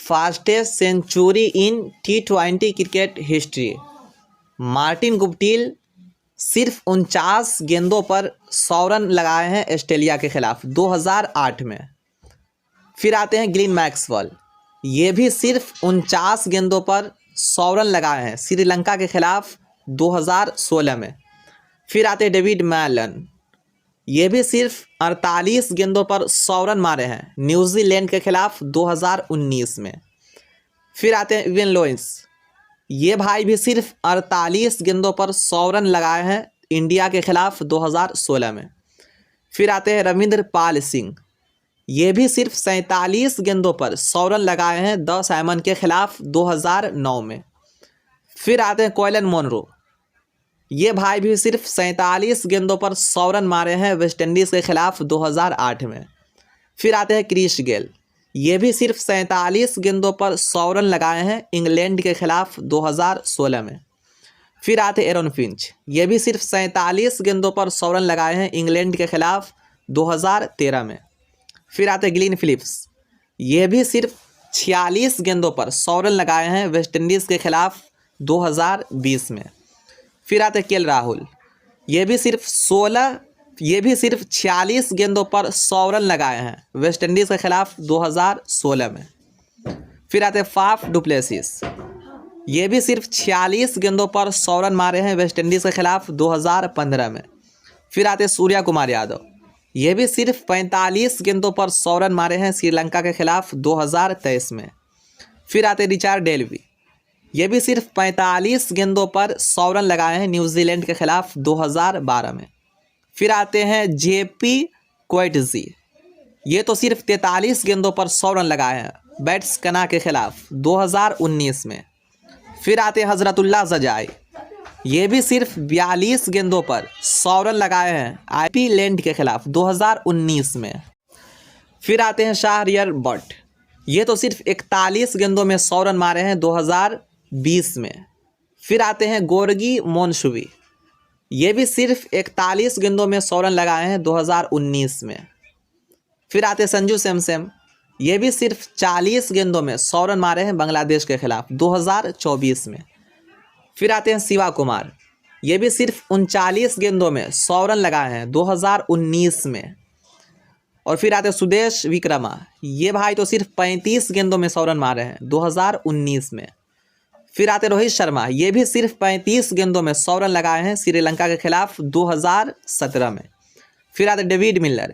Fastest century इन T20 cricket history. Martin Guptill सिर्फ 49 गेंदों पर 100 रन लगाए हैं ऑस्ट्रेलिया के खिलाफ 2008 में। फिर आते हैं ग्लेन मैक्सवेल, ये भी सिर्फ 49 गेंदों पर 100 रन लगाए हैं श्रीलंका के खिलाफ 2016 में। फिर आते हैं डेविड मैलन, ये भी सिर्फ 48 गेंदों पर 100 रन मारे हैं न्यूजीलैंड के खिलाफ 2019 में। फिर आते हैं इवन लोइंस, ये भाई भी सिर्फ 48 गेंदों पर 100 रन लगाए हैं इंडिया के खिलाफ 2016 में। फिर आते हैं रविंद्र पाल सिंह, ये भी सिर्फ 47 गेंदों पर 100 रन लगाए हैं द साइमन के खिलाफ 2009 में। फिर आते हैं कोलन मोनरो, ये भाई भी सिर्फ 47 गेंदों पर 100 रन मारे हैं वेस्ट इंडीज़ के खिलाफ 2008 में। फिर आते हैं क्रिस गेल, ये भी सिर्फ 47 गेंदों पर 100 रन लगाए हैं इंग्लैंड के खिलाफ 2016 में। फिर आते हैं एरन फिंच, ये भी सिर्फ 47 गेंदों पर 100 रन लगाए हैं इंग्लैंड के खिलाफ 2013 में। फिर आते हैं ग्लेन फिलिप्स, ये भी सिर्फ 46 गेंदों पर 100 रन लगाए हैं वेस्ट इंडीज़ के खिलाफ 2020 में। फिर आते केएल राहुल, ये भी सिर्फ 46 गेंदों पर 100 रन लगाए हैं वेस्ट इंडीज़ के खिलाफ 2016 में। फिर आते फाफ डुप्लेसिस, ये भी सिर्फ 46 गेंदों पर 100 रन मारे हैं वेस्ट इंडीज़ के खिलाफ 2015 में। फिर आते सूर्या कुमार यादव, ये भी सिर्फ 45 गेंदों पर 100 रन मारे हैं श्रीलंका के खिलाफ 2023 में। फिर आते रिचर्ड डेल्वी, ये भी सिर्फ 45 गेंदों पर 100 रन लगाए हैं न्यूजीलैंड के खिलाफ 2012 में। फिर आते हैं जेपी क्वेटजी, ये तो सिर्फ 43 गेंदों पर 100 रन लगाए हैं बैट्सकना के खिलाफ 2019 में। फिर आते हैं हजरतुल्लाह जजाई, ये भी सिर्फ 42 गेंदों पर 100 रन लगाए हैं आईपीलैंड के खिलाफ 2019 में। फिर आते हैं शाहरियार बट, ये तो सिर्फ 41 गेंदों में 100 रन मारे हैं 2020 में। फिर आते हैं गोर्गी मोनशुवी, ये भी सिर्फ 41 गेंदों में 100 रन लगाए हैं 2019 में। फिर आते हैं संजू सैमसन, ये भी सिर्फ 40 गेंदों में 100 रन मारे हैं बांग्लादेश के खिलाफ 2024 में। फिर आते हैं शिवा कुमार, ये भी सिर्फ 39 गेंदों में 100 रन लगाए हैं 2019 में। और फिर आते हैं सुदेश विक्रमा, ये भाई तो सिर्फ 35 गेंदों में 100 रन मारे हैं 2019 में। फिर आते रोहित शर्मा, ये भी सिर्फ 35 गेंदों में 100 रन लगाए हैं श्रीलंका के खिलाफ 2017 में। फिर आते डेविड मिलर,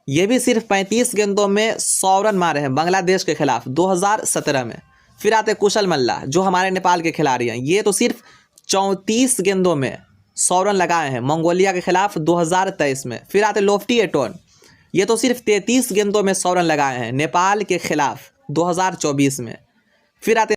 ये भी सिर्फ 35 गेंदों में 100 रन मारे हैं बांग्लादेश के खिलाफ 2017 में। फिर आते कुशल मल्ला, जो हमारे नेपाल के खिलाड़ी हैं, ये तो सिर्फ 34 गेंदों में 100 रन लगाए हैं मंगोलिया के खिलाफ 2023 में। फिर आते लोफ्टी एटोन, ये तो सिर्फ 33 गेंदों में 100 रन लगाए हैं नेपाल के खिलाफ 2024 में। फिर आते